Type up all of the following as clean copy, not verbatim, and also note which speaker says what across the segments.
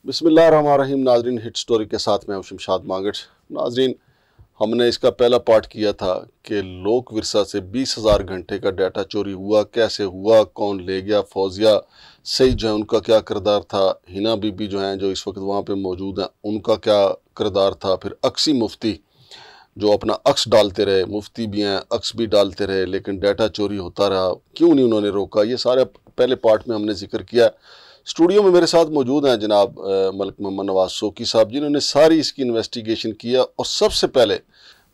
Speaker 1: बिस्मिल्लाहिर्रहमानिर्रहीम। नाजरीन, hit story के साथ मैं हूं शमशाद मांगट। नाजरीन, हमने इसका पहला पार्ट किया था कि लोक विरसा से 20,000 घंटे का डाटा चोरी हुआ, कैसे हुआ, कौन ले गया। फौजिया सईद जो है उनका क्या किरदार था, हिना बीबी जो हैं जो इस वक्त वहाँ पे मौजूद हैं उनका क्या किरदार था, फिर अक्सी मुफ्ती जो अपना अक्स डालते रहे, मुफ्ती भी हैं अक्स भी डालते रहे, लेकिन डाटा चोरी होता रहा, क्यों नहीं उन्होंने रोका, ये सारे पहले पार्ट में हमने जिक्र किया। स्टूडियो में मेरे साथ मौजूद हैं जनाब मलिक मोहम्मद नवाज सोकी साहब, जिन्होंने सारी इसकी इन्वेस्टिगेशन किया। और सबसे पहले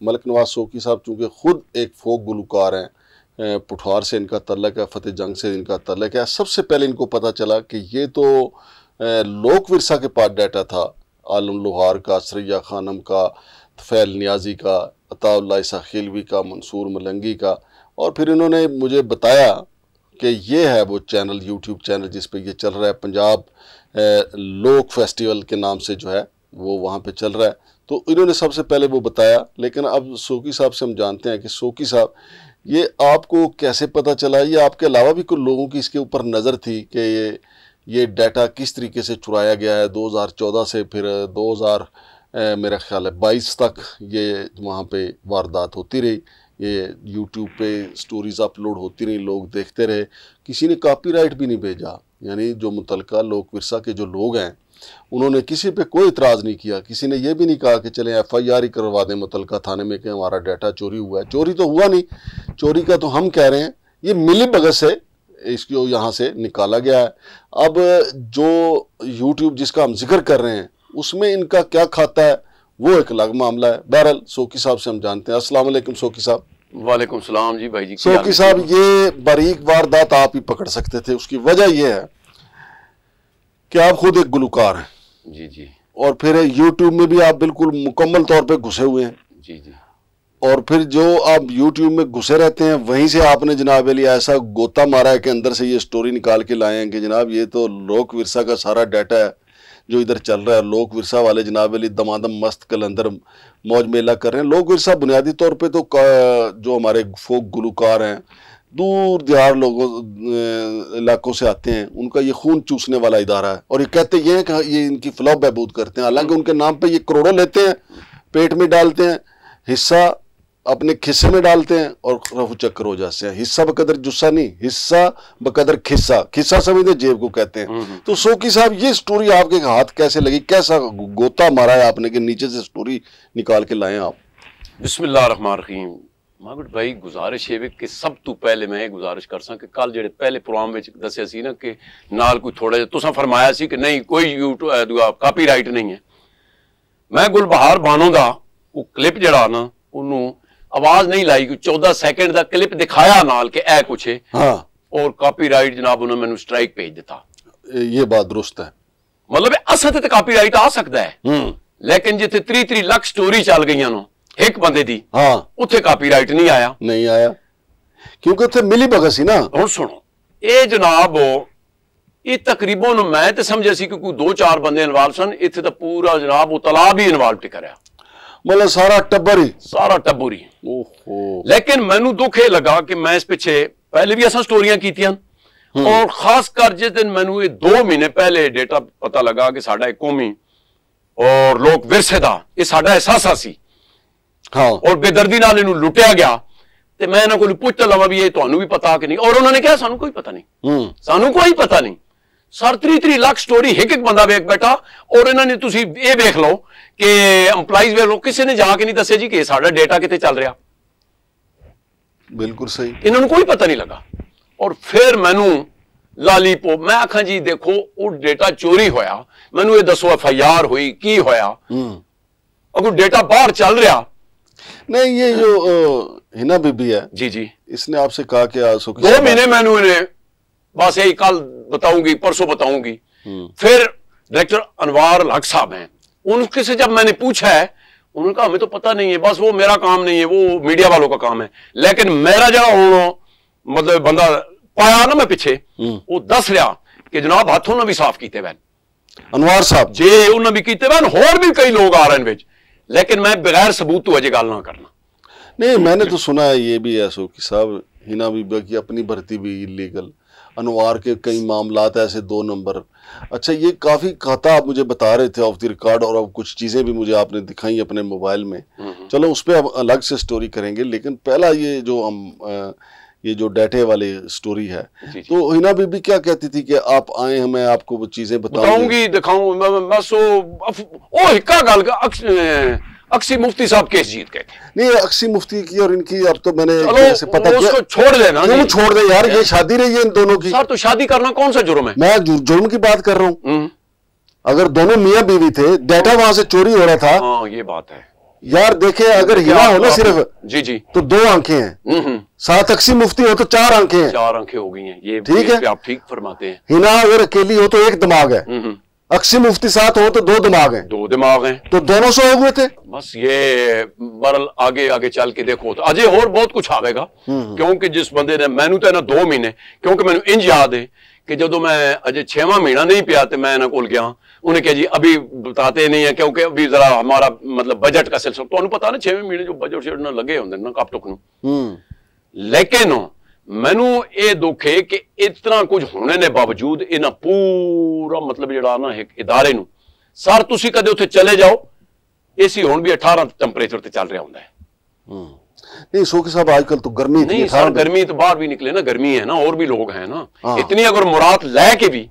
Speaker 1: मलिक नवाज सोकी साहब चूँकि ख़ुद एक फोक गुलकार हैं, पुठार से इनका तल्लक है, फतेह जंग से इनका तल्लक है, सबसे पहले इनको पता चला कि ये तो लोक विरसा के पास डाटा था, आलम लोहार का, सरैया खानम का, तफैल नियाजी का, अताउल्लाह ईसा खिलवी का, मंसूर मलंगी का। और फिर इन्होंने मुझे बताया कि ये है वो चैनल, यूट्यूब चैनल जिस पे ये चल रहा है, पंजाब लोक फेस्टिवल के नाम से जो है वो वहाँ पे चल रहा है। तो इन्होंने सबसे पहले वो बताया। लेकिन अब सोकी साहब से हम जानते हैं कि सोकी साहब, ये आपको कैसे पता चला, ये आपके अलावा भी कुछ लोगों की इसके ऊपर नज़र थी कि ये डाटा किस तरीके से चुराया गया है 2014 से फिर 2000 मेरा ख्याल है 22 तक ये वहाँ पे वारदात होती रही, ये यूट्यूब पे स्टोरीज़ अपलोड होती रही, लोग देखते रहे, किसी ने कॉपीराइट भी नहीं भेजा। यानी जो मुतलका लोक विरसा के जो लोग हैं उन्होंने किसी पे कोई इतराज़ नहीं किया, किसी ने ये भी नहीं कहा कि चलें FIR ही करवा दें मुतलका थाने में कि हमारा डाटा चोरी हुआ है। चोरी तो हुआ नहीं, चोरी का तो हम कह रहे हैं ये मिली भगत से इसको यहाँ से निकाला गया है। अब जो यूट्यूब जिसका हम जिक्र कर रहे हैं उसमें इनका क्या खाता है वो एक अलग मामला है। बहरहाल सोकी साहब से हम जानते हैं। अस्सलाम वालेकुम सोकी साहब।
Speaker 2: वालेकुम सलाम जी भाई जी।
Speaker 1: सोकी साहब, ये बारीक वारदात आप ही पकड़ सकते थे, उसकी वजह यह है कि आप खुद एक गुलकार हैं
Speaker 2: जी जी,
Speaker 1: और फिर यूट्यूब में भी आप बिल्कुल मुकम्मल तौर पे घुसे हुए हैं
Speaker 2: जी जी।
Speaker 1: और फिर जो आप यूट्यूब में घुसे रहते हैं वहीं से आपने जनाब अली ऐसा गोता मारा है कि अंदर से ये स्टोरी निकाल के लाए हैं कि जनाब ये तो लोक विरसा का सारा डाटा है जो इधर चल रहा है। लोक विरसा वाले जनाब अली दमादम मस्त कलंदर मौज मेला कर रहे हैं। लोक विरसा बुनियादी तौर पे तो जो हमारे फोक गुलकार हैं दूर दरार लोगों इलाकों से आते हैं, उनका ये खून चूसने वाला इदारा है और ये कहते ये हैं कि ये इनकी फलाह बहबूद करते हैं। हालांकि उनके नाम पे ये करोड़ों लेते हैं, पेट में डालते हैं, हिस्सा अपने खिस्से में डालते हैं और रफू चक्कर हो जाते हैं। हिस्सा बकदर जुस्सा नहीं, हिस्सा बकदर खिस्सा, खिस्सा समझते जेब को कहते हैं। तो सोकी साहब, ये स्टोरी आपके हाथ कैसे लगी, कैसा गोता मारा है आपने कि नीचे से स्टोरी निकाल के लाए आप?
Speaker 2: बिस्मिल्लाहिर्रहमानिर्रहीम। मागुट भाई, गुजारिश है कि सब तो पहले मैं गुजारिश कर सा कि कल जेडे पहले प्रोग्राम में दसिया सी ना कि नाल कोई थोड़ा जिहा तुसां फरमाया सी कि नहीं कोई यूट्यूब कॉपीराइट नहीं है। मैं गुलबहार बानो दा वो क्लिप जड़ा ना उन्होंने आवाज नहीं लाई, 14 सेकंड का क्लिप दिखाया नाल के ए कुछ है।
Speaker 1: हाँ।
Speaker 2: और कॉपीराइट जनाब उन्होंने मैनू स्ट्राइक भेज दिता।
Speaker 1: ये बात दुरुस्त है।
Speaker 2: मतलब असा ते कॉपीराइट आ सकता है, लेकिन जिथे 3 लाख स्टोरी चल गई नो एक बंदे दी,
Speaker 1: हाँ,
Speaker 2: उत्थे कॉपीराइट नहीं आया।
Speaker 1: नहीं आया क्योंकि उत्थे मिली भगत सी ना।
Speaker 2: हुण सुनो, ये जनाब ये तकरीबन मैं तो समझा सी कि कोई 2-4 बंदे इन्वॉल्व सन, इत्थे तो पूरा जनाब वो तलाब ही इन्वॉल्व टिकरिया,
Speaker 1: मतलब सारा टब्बर ही,
Speaker 2: सारा टब्बर ही।
Speaker 1: ओहो।
Speaker 2: लेकिन मैनू दुख ये लगा कि मैं इस पिछे पहले भी असा स्टोरियां कीतियां और खास कर जिस दिन मैनू ये 2 महीने पहले डेटा पता लगा कि साडा एक कौमी और लोक विरसे दा ये साडा एहसासा सी।
Speaker 1: हाँ।
Speaker 2: और बेदर्दी नाल इनू लुटिया गया ते मैं इन्हां कोल पुछ लवां भी ये तुहानू भी पता कि नहीं, और उन्होंने कहा सानू कोई पता नहीं, सानू कोई पता नहीं। सर 3 लाख स्टोरी एक बंदा वेख बैठा और इन्होंने तुसी ये वेख लो कि एम्पलाइज वेख लो, किसी ने जाके नहीं दसे जी कि साडा डेटा कितने चल रहा।
Speaker 1: बिल्कुल सही,
Speaker 2: इन्होंने कोई पता नहीं लगा। और फिर मैनू लालीपॉप, मैं आखा जी देखो वो डेटा चोरी होया, मैनू ये दसो FIR हुई की होया, अगर डेटा बाहर चल रहा।
Speaker 1: नहीं, ये जो हिना बीबी है
Speaker 2: जी जी,
Speaker 1: इसने आपसे कहा कि
Speaker 2: 2 महीने मैनू इन्हें बस यही कल बताऊंगी परसों बताऊंगी। फिर डायरेक्टर अनवार हक साहब हैं, उनके से जब मैंने पूछा है उन्होंने कहा हमें तो पता नहीं है, बस वो मेरा काम नहीं है, वो मीडिया वालों का काम है। लेकिन मेरा जो मतलब बंदा पाया ना मैं पिछे, वो दस रहा कि जनाब हाथों ने भी साफ किए वैन,
Speaker 1: अनवार साहब
Speaker 2: जे उन्होंने भी किए वैन, होर भी कई लोग आ रहे हैं विच, लेकिन मैं बगैर सबूत तो अजे गल ना करना।
Speaker 1: नहीं, मैंने तो सुना है ये भी है सोकी साहब, हिना बीबी की अपनी भर्ती भी इलीगल انوار کے کئی معاملات ایسے 2 نمبر. اچھا یہ کافی کھاتا آپ مجھے بتا رہے تھے آف دی ریکارڈ, اور اب کچھ چیزیں بھی مجھے آپ نے دکھائی اپنے موبائل میں. چلو اس پہ اب الگ سے سٹوری کریں گے, لیکن پہلا یہ جو ڈیٹے والی سٹوری ہے, تو ہینا بی بی کیا کہتی تھی کہ آپ آئیں, میں آپ کو وہ چیزیں
Speaker 2: بتاؤں گی, دکھاؤں, بس وہ ہکا گل کا اکسی مفتی صاحب کیس جیت گئے تھے.
Speaker 1: نہیں اکسی مفتی کی اور ان کی اب تو میں نے
Speaker 2: پتا کیا, اس کو چھوڑ دینا.
Speaker 1: کیوں چھوڑ دیں یار, یہ شادی رہی ہے ان دونوں کی.
Speaker 2: سر تو شادی کرنا کون سا جرم ہے؟
Speaker 1: میں جرم کی بات کر رہا ہوں. اگر دونوں میاں بیوی تھے, ڈیٹا وہاں سے چوری ہو رہا تھا.
Speaker 2: ہاں یہ بات ہے
Speaker 1: یار. دیکھیں اگر ہینا ہو نا صرف
Speaker 2: جی
Speaker 1: تو 2 آنکھیں ہیں, ساتھ اکسی مفتی ہو تو 4 آنکھیں ہیں.
Speaker 2: 4 آنکھیں ہو گئی ہیں. یہ
Speaker 1: ٹھیک ہے,
Speaker 2: آپ ٹھیک فرماتے ہیں.
Speaker 1: ہینا اگر اکیلی ہو تو 1 دماغ ہے, اکسی مفتی ساتھ ہو تو 2 دماغ ہیں.
Speaker 2: 2 دماغ ہیں
Speaker 1: تو دونوں سو ہو گئے تھے.
Speaker 2: بس یہ برل آگے چل کے دیکھو تو اجے اور بہت کچھ آئے گا, کیونکہ جس بندے نے مینو تو ہے نا 2 مہینے, کیونکہ مینو انج یاد ہے کہ جدو میں اجے 6واں مہینہ نہیں پیا تو میں کول گیا, انہیں کہا جی ابھی بتاتے نہیں ہیں کیونکہ ابھی ذرا ہمارا مطلب بجٹ کا سلسلہ, تو انہوں پتا نا 6ویں مہینے جو بجٹ شیٹ نہ لگے ہوندے نا کپ ٹک نو. لیکن مینو یہ دکھ ہے کہ اتنا کچھ ہونے نے باوجود انہاں پورا مطلب جڑا نا ایک ادارے نو سر تسی کدے اتنے چلے جاؤ, اے سی ہون بھی 18 ٹمپریچر تے چل رہا ہوندا ہے.
Speaker 1: نہیں سوکی صاحب آج کل تو گرمی
Speaker 2: نہیں سر, گرمی تو باہر بھی نکلے نا, گرمی ہے نا, اور بھی لوگ ہیں نا اتنی, اگر مراد لے کے بھی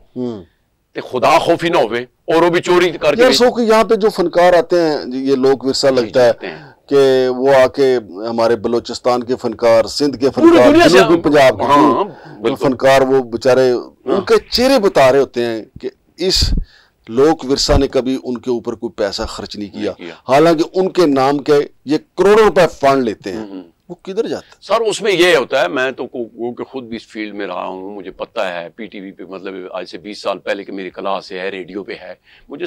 Speaker 2: تے خدا خوفی نہ ہوئے اور وہ بھی چوری کر کے.
Speaker 1: سوکی یہاں پہ جو فنکار آتے ہیں, یہ لوگ ورثہ لگتا ہے کہ وہ آ کے ہمارے بلوچستان کے فنکار, سندھ کے فنکار, جنوبی پنجاب کے فنکار, وہ بیچارے ان کے چہرے بتا رہے ہوتے ہیں کہ اس لوک ورثہ نے کبھی ان کے اوپر کوئی پیسہ خرچ نہیں کیا, حالانکہ ان کے نام کے یہ کروڑوں روپے فنڈ لیتے ہیں. وہ کدھر جاتا ہے
Speaker 2: سر؟ اس میں یہ ہوتا ہے, میں تو خود بھی اس فیلڈ میں رہا ہوں, مجھے پتہ ہے پی ٹی وی پہ مطلب آج سے 20 سال پہلے کہ میری کلاس ہے, ریڈیو پہ ہے, مجھے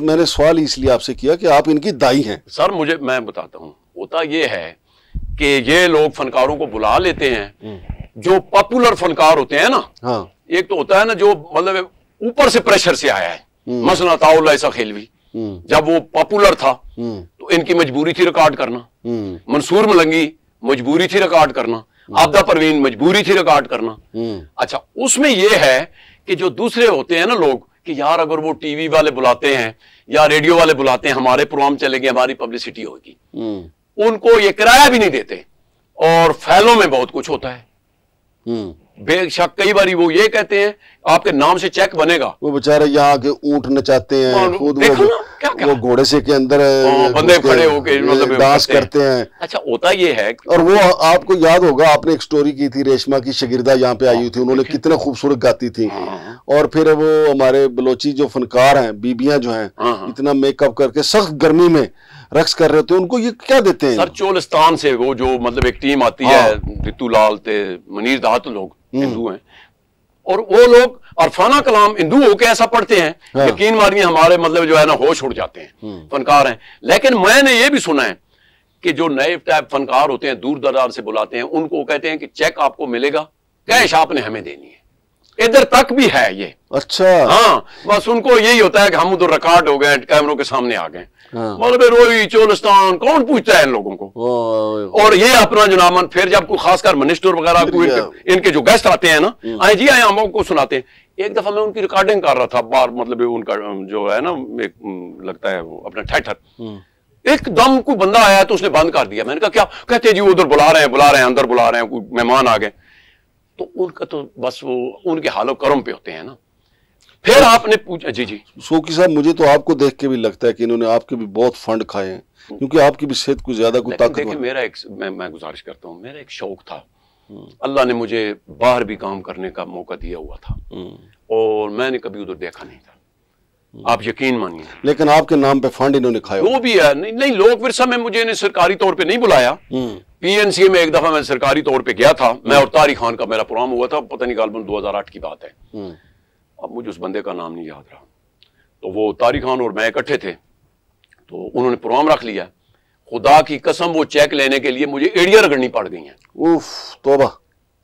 Speaker 1: میں نے سوال اس لیے آپ سے کیا کہ آپ ان کی دائی ہیں.
Speaker 2: سر میں بتاتا ہوں, ہوتا یہ ہے کہ یہ لوگ فنکاروں کو بلا لیتے ہیں, جو پاپولر فنکار ہوتے ہیں نا, ایک تو ہوتا ہے نا جو مطلب اوپر سے پریشر سے آیا ہے, مثلا عطاء اللہ عیسیٰ خیلوی جب وہ پاپولر تھا تو ان کی مجبوری تھی ریکارڈ کرنا, منصور ملنگی مجبوری تھی ریکارڈ کرنا, عابدہ پروین مجبوری تھی ریکارڈ کرنا. اچھا اس میں یہ ہے کہ جو دوسرے ہوتے ہیں نا لوگ کہ یار اگر وہ ٹی وی والے بلاتے ہیں یا ریڈیو والے بلاتے ہیں, ہمارے پروگرام چلے گے, ہماری پبلسٹی ہوگی, ان کو یہ کرایہ بھی نہیں دیتے, اور فیلوں میں بہت کچھ ہوتا ہے. بے شک کئی باری وہ یہ کہتے ہیں آپ کے نام سے چیک بنے گا,
Speaker 1: وہ بیچارے یہاں کے اونٹ نچاتے ہیں, خود وہ گھوڑے سے کے اندر
Speaker 2: بندے کھڑے ہو کے
Speaker 1: ڈانس کرتے ہیں.
Speaker 2: اچھا ہوتا یہ ہے,
Speaker 1: اور وہ آپ کو یاد ہوگا آپ نے ایک سٹوری کی تھی, ریشما کی شاگردہ یہاں پہ آئی ہوئی تھی, انہوں نے کتنے خوبصورت گاتی تھی, اور پھر وہ ہمارے بلوچی جو فنکار ہیں, بیبیاں جو ہیں, اتنا میک اپ کر کے سخت گرمی میں رقص کر رہے ہوتے ہیں, ان کو یہ کیا دیتے ہیں؟
Speaker 2: سر چولستان سے وہ جو مطلب ایک ٹیم آتی ہے, ریتو لال تے منیر دہت لوگ ہندو ہیں, اور وہ لوگ عرفانہ کلام ہندو ہو کے ایسا پڑھتے ہیں, یقین مانیے ہمارے مطلب جو ہے نا ہوش اڑ جاتے ہیں, فنکار ہیں. لیکن میں نے یہ بھی سنا ہے کہ جو نئے ٹائپ فنکار ہوتے ہیں, دور دراز سے بلاتے ہیں, ان کو کہتے ہیں کہ چیک آپ کو ملے گا, کیش آپ نے ہمیں دینی ہے. ادھر تک بھی ہے یہ.
Speaker 1: اچھا
Speaker 2: ہاں, بس ان کو یہی ہوتا ہے کہ ہم ادھر ریکارڈ ہو گئے, کیمروں کے سامنے آ گئے, مطلب روئی چولستان کون پوچھتا ہے ان لوگوں کو. اور یہ اپنا جنامن پھر جب کوئی خاص کر منسٹر وغیرہ ان کے جو گیسٹ آتے ہیں نا, آئے جی آئے ہم کو سناتے ہیں. ایک دفعہ میں ان کی ریکارڈنگ کر رہا تھا بار, مطلب ان کا جو ہے نا ایک لگتا ہے وہ اپنا ٹھٹر, ایک دم کوئی بندہ آیا تو اس نے بند کر دیا. میں نے کہا کیا؟ کہتے جی وہ ادھر بلا رہے ہیں اندر بلا رہے ہیں, کوئی مہمان آ گئے. تو ان کا تو بس وہ ان کے حال و کرم پہ ہوتے ہیں نا. پھر آپ نے پوچھا جی
Speaker 1: سوکی صاحب, مجھے تو آپ کو دیکھ کے بھی لگتا ہے کہ انہوں نے آپ کے بھی بہت فنڈ کھائے ہیں, کیونکہ آپ کی بھی صحت کو زیادہ کوئی طاقت.
Speaker 2: دیکھیں میرا ایک میں گزارش کرتا ہوں, میرا ایک شوق تھا, اللہ نے مجھے باہر بھی کام کرنے کا موقع دیا ہوا تھا, اور میں نے کبھی ادھر دیکھا نہیں تھا, آپ یقین مانیے.
Speaker 1: لیکن آپ کے نام پہ فنڈ انہوں نے کھائے.
Speaker 2: وہ بھی ہے, نہیں لوک ورثہ میں مجھے انہیں سرکاری طور پہ نہیں بلایا. پی این سی میں ایک دفعہ میں سرکاری طور پہ گیا تھا, میں اور طارق خان کا میرا پروگرام ہوا تھا, پتہ نہیں غالباً 2008 کی بات ہے, اب مجھے اس بندے کا نام نہیں یاد رہا. تو وہ طارق خان اور میں اکٹھے تھے, تو انہوں نے پروگرام رکھ لیا. خدا کی قسم وہ چیک لینے کے لیے مجھے ایڑیاں رگڑنی پڑ گئی ہیں.
Speaker 1: اوف توبہ.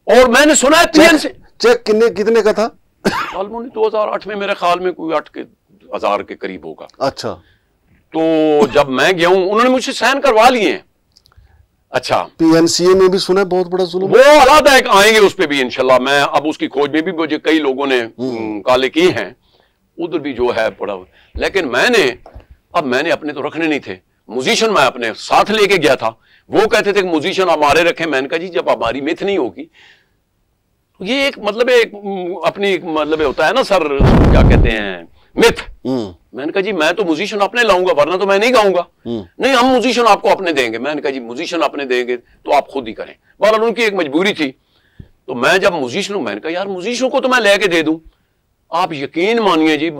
Speaker 2: اور میں نے سنا ہے پی این سی
Speaker 1: چیک کتنے کا تھا؟
Speaker 2: غالباً 2008 میں میرے خیال میں کوئی 8,000 کے قریب ہوگا.
Speaker 1: اچھا.
Speaker 2: تو جب میں گیا ہوں انہوں نے مجھ سے سائن کروا لیے ہیں. अच्छा,
Speaker 1: PNCA में भी सुना है बहुत बड़ा जुल्म।
Speaker 2: वो अलग है, आएंगे उस पर भी इंशाल्लाह। मैं अब उसकी खोज में भी मुझे कई लोगों ने काले की हैं, उधर भी जो है पड़ा। लेकिन मैंने अपने तो रखने नहीं थे, म्यूजिशियन मैं अपने साथ लेके गया था। वो कहते थे कि म्यूजिशियन हमारे रखे। मैंने कहा जी जब हमारी मिथ नहीं होगी, ये एक मतलब एक अपनी मतलब होता है ना सर, क्या कहते हैं, मिथ। मैंने कहा जी मैं तो म्यूजिशियन अपने लाऊंगा, वरना तो मैं नहीं गाऊंगा। नहीं, हम म्यूजिशियन आपको अपने देंगे। मैंने कहा जी म्यूजिशियन अपने देंगे तो आप खुद ही करें। बहरहाल उनकी एक मजबूरी थी। तो मैं जब म्यूजिशियन हूं, मैंने कहा यार म्यूजिशियन को तो मैं लेके दे दूं। आप यकीन मानिए जी,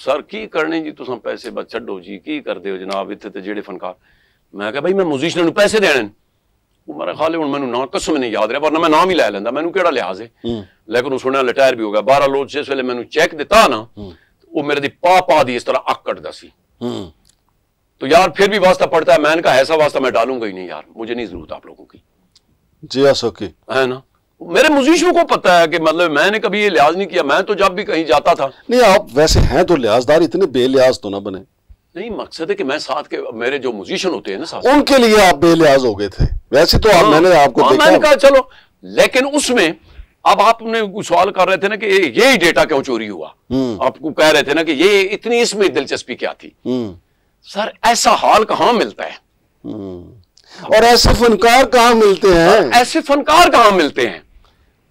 Speaker 2: सर की करने जी तुम पैसे बस छो जी, की करते हो जनाब इतने जेड़े फनकार। मैं कहा भाई मैं म्यूजिशियन पैसे देने, मेरा ख्याल है मैंने ना कसम नहीं याद रहा, वरना मैं नाम ही लै लेंदा, मैनू केड़ा लिहाज है। लेकिन उस रिटायर भी हो गया। 12 लोग जिस वेले मैनू चेक दिता ना, वो मेरे दी पा दी इस तरह अक कटदा सी। तो यार फिर भी वास्ता पड़ता है। मैंने कहा ऐसा वास्ता मैं डालूंगा ही नहीं यार, मुझे नहीं जरूरत आप लोगों की।
Speaker 1: जी सके
Speaker 2: है ना, मेरे म्यूजिशियन को पता है कि मतलब मैंने कभी ये लिहाज नहीं किया। मैं तो जब भी कहीं जाता था,
Speaker 1: नहीं आप वैसे हैं तो लिहाजदार, इतने बेलिहाज तो ना बने।
Speaker 2: नहीं, मकसद है कि मैं साथ के मेरे जो म्यूजिशियन होते हैं ना साथ,
Speaker 1: उनके लिए आप बेलिहाज हो गए थे। वैसे तो आप मैंने आपको देखा,
Speaker 2: मैंने कहा चलो। लेकिन उसमें अब आपने सवाल कर रहे थे ना कि ये डेटा क्यों चोरी हुआ, आपको कह रहे थे ना कि ये इतनी इसमें दिलचस्पी क्या थी। सर ऐसा हाल कहां मिलता है,
Speaker 1: और ऐसे फनकार कहां मिलते हैं,
Speaker 2: ऐसे फनकार कहां मिलते हैं।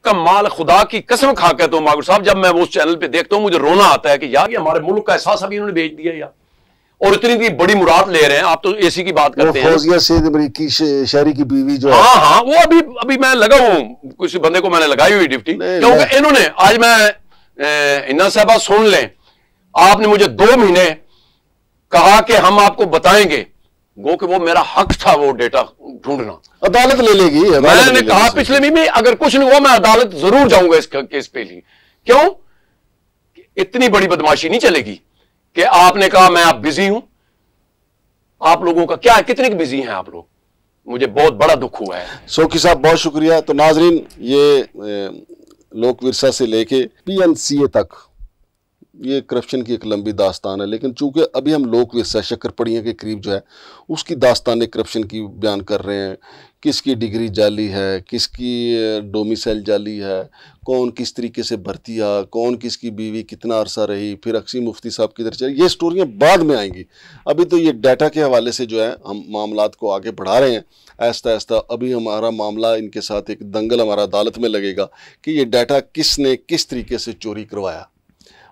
Speaker 2: कमाल, खुदा की कसम खा के तो मागुर साहब, जब मैं वो उस चैनल पे देखता हूं मुझे रोना आता है कि यार ये हमारे मुल्क का एहसास अभी इन्होंने बेच दिया यार, और इतनी बड़ी मुराद ले रहे हैं। आप तो एसी की बात करते हैं,
Speaker 1: फौजिया सैयद अमरीकी शहरी की बीवी जो
Speaker 2: हाँ हाँ, वो अभी मैं लगा हूं, किसी बंदे को मैंने लगाई हुई ड्यूटी, क्योंकि इन्होंने आज मैं इन्ना साहबा सुन लें, आपने मुझे 2 महीने कहा कि हम आपको बताएंगे, गो कि वो मेरा हक था वो डेटा ढूंढना।
Speaker 1: अदालत ले लेगी।
Speaker 2: मैंने कहा पिछले महीने अगर कुछ नहीं हुआ मैं अदालत जरूर जाऊंगा इस केस पे लिए। क्यों, इतनी बड़ी बदमाशी नहीं चलेगी कि आपने कहा मैं आप बिजी हूं। आप लोगों का क्या है, कितने बिजी हैं आप लोग, मुझे बहुत बड़ा दुख हुआ है।
Speaker 1: सोकी साहब बहुत शुक्रिया। तो नाजरीन, ये लोक विरसा से लेके PNCA तक ये करप्शन की एक लंबी दास्तान है, लेकिन चूंकि अभी हम लोक विरसा शक्करपड़ियों के करीब जो है उसकी दास्तान करप्शन की बयान कर रहे हैं। किसकी डिग्री जाली है, किसकी डोमिसाइल जाली है, कौन किस तरीके से भर्ती आ, कौन किसकी बीवी कितना अरसा रही, फिर अक्सी मुफ्ती साहब किधर चले, ये स्टोरियां बाद में आएंगी। अभी तो ये डाटा के हवाले से जो है हम मामलात को आगे बढ़ा रहे हैं आहिस्ता आहिस्ता। अभी हमारा मामला इनके साथ एक दंगल हमारा अदालत में लगेगा कि ये डाटा किसने किस तरीके से चोरी करवाया,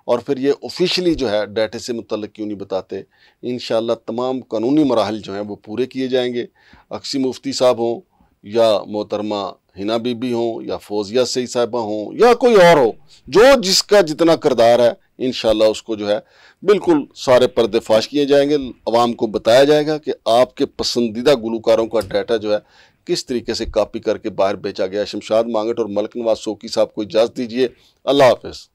Speaker 1: और फिर ये ऑफिशियली जो है डाटे से मुतल्लिक क्यों नहीं बताते। इंशाअल्लाह तमाम कानूनी मराहल जो हैं वो पूरे किए जाएंगे। अक्सी मुफ्ती साहब हों या मोहतरमा हिना बीबी हों या फौजिया सईद साहिबा हों या कोई और हो, जो जिसका जितना किरदार है इंशाअल्लाह उसको जो है बिल्कुल सारे पर्दे फाश किए जाएंगे। अवाम को बताया जाएगा कि आपके पसंदीदा गुलकारों का डाटा जो है किस तरीके से कॉपी करके बाहर बेचा गया। शमशाद मांगट और मलिक नवाज सोकी साहब को इजाज़त दीजिए। अल्लाह हाफ़िज़।